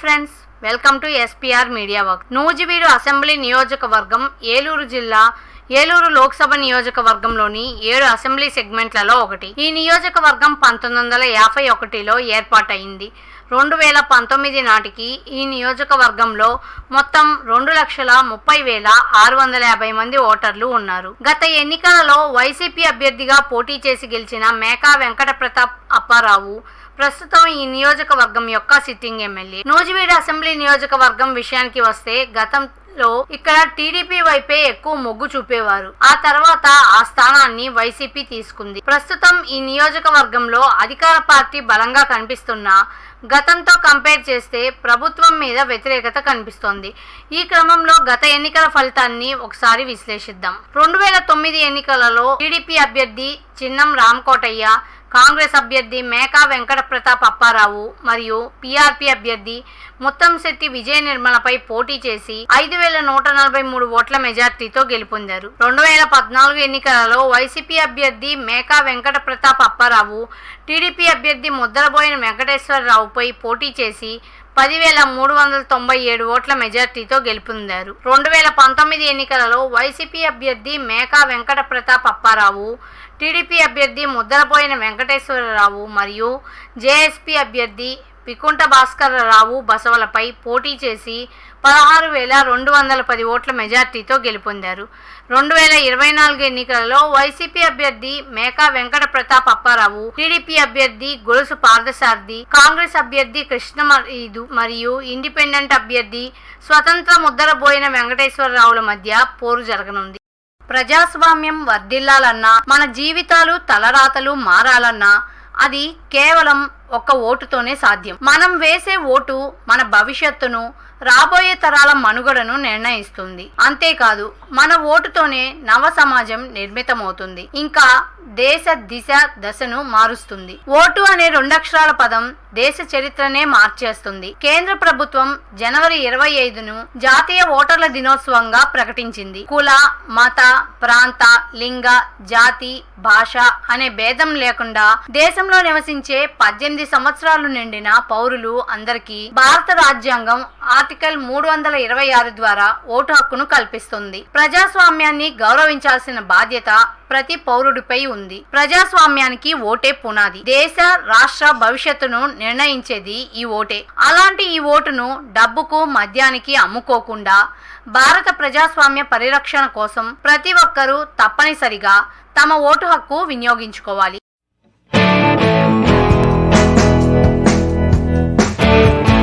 Friends, welcome to SPR media work. Nuzvid assembly నియోజకవర్గం ఏలూరు జిల్లా ఏలూరు లోక్సభ నియోజకవర్గంలోని 7 అసెంబ్లీ సెగ్మెంట్లలో ఒకటి. ఈ నియోజకవర్గం 1951లో ఏర్పాటైంది. 2019 నాటికి ఈ నియోజకవర్గంలో మొత్తం 2,30,650 మంది ఓటర్లు ఉన్నారు. గత ఎన్నికలలో వైసీపీ అభ్యర్థిగా పోటీ చేసి గెలిచిన మేకా వెంకట ప్రతాప్ అప్పారావు ప్రస్తుతం ఈ నియోజకవర్గం యొక్క సిట్టింగ్ ఎమ్మెల్యే. నూజివీడు అసెంబ్లీ నియోజకవర్గం విషయానికి వస్తే గతంలో ఇక్కడ టీడీపీ వైపే ఎక్కువ మొగ్గు చూపేవారు. ఆ తర్వాత ఆ స్థానాన్ని వైసీపీ తీసుకుంది. ప్రస్తుతం ఈ నియోజకవర్గంలో అధికార పార్టీ బలంగా కనిపిస్తున్నా గతంతో కంపేర్ చేస్తే ప్రభుత్వం మీద వ్యతిరేకత కనిపిస్తోంది. ఈ క్రమంలో గత ఎన్నికల ఫలితాన్ని ఒకసారి విశ్లేషిద్దాం. 2009 ఎన్నికలలో టీడీపీ అభ్యర్థి చిన్నం రామకోటయ్య, కాంగ్రెస్ అభ్యర్థి మేకా వెంకట ప్రతాప్ అప్పారావు మరియు పీఆర్పీ అభ్యర్థి ముత్తంశెట్టి విజయ నిర్మలపై పోటీ చేసి 5,143 ఓట్ల మెజార్టీతో గెలుపొందారు. 2014 ఎన్నికలలో వైసీపీ అభ్యర్థి మేకా వెంకట ప్రతాప్ అప్పారావు టీడీపీ అభ్యర్థి ముద్దరబోయిన వెంకటేశ్వరరావుపై పోటీ చేసి 10,397 ఓట్ల మెజార్టీతో గెలుపొందారు. 2019 ఎన్నికలలో వైసీపీ అభ్యర్థి మేకా వెంకట ప్రతాప్ అప్పారావు టీడీపీ అభ్యర్థి ముద్దరబోయిన వెంకటేశ్వరరావు మరియు జేఎస్పీ అభ్యర్థి పికుంట భాస్కరరావు బసవలపై పోటీ చేసి 16,210 ఓట్ల మెజార్టీతో గెలుపొందారు. 2024 ఎన్నికలలో వైసీపీ అభ్యర్థి మేకా వెంకట ప్రతాప్ అప్పారావు, టీడీపీ అభ్యర్థి గొలుసు పార్థసారథి, కాంగ్రెస్ అభ్యర్థి కృష్ణమరీదు మరియు ఇండిపెండెంట్ అభ్యర్థి స్వతంత్ర ముద్దరబోయిన వెంకటేశ్వరరావుల మధ్య పోరు జరగనుంది. ప్రజాస్వామ్యం వర్ధిల్లాలన్నా, మన జీవితాలు తలరాతలు మారాలన్నా అది కేవలం ఒక్క ఓటుతోనే సాధ్యం. మనం వేసే ఓటు మన భవిష్యత్తును, రాబోయే తరాల మనుగడను నిర్ణయిస్తుంది. అంతేకాదు, మన ఓటుతోనే నవ సమాజం నిర్మితమవుతుంది, ఇంకా దేశ దిశ దశను మారుస్తుంది. ఓటు అనే 2 అక్షరాల పదం దేశ చరిత్రనే మార్చేస్తుంది. కేంద్ర ప్రభుత్వం జనవరి 25ను జాతీయ ఓటర్ల దినోత్సవంగా ప్రకటించింది. కుల, మత, ప్రాంత, లింగ, జాతి, భాష అనే భేదం లేకుండా దేశంలో నివసించే 18 సంవత్సరాలు నిండిన పౌరులు అందరికీ భారత రాజ్యాంగం ఆర్టికల్ 326 ద్వారా ఓటు హక్కును కల్పిస్తుంది. ప్రజాస్వామ్యాన్ని గౌరవించాల్సిన బాధ్యత ప్రతి పౌరుడిపై ఉంది. ప్రజాస్వామ్యానికి ఓటే పునాది. దేశ, రాష్ట్ర భవిష్యత్తును నిర్ణయించేది ఈ ఓటే. అలాంటి ఈ ఓటును డబ్బుకు, మద్యానికి అమ్ముకోకుండా భారత ప్రజాస్వామ్య పరిరక్షణ కోసం ప్రతి ఒక్కరూ తప్పనిసరిగా తమ ఓటు హక్కు వినియోగించుకోవాలి.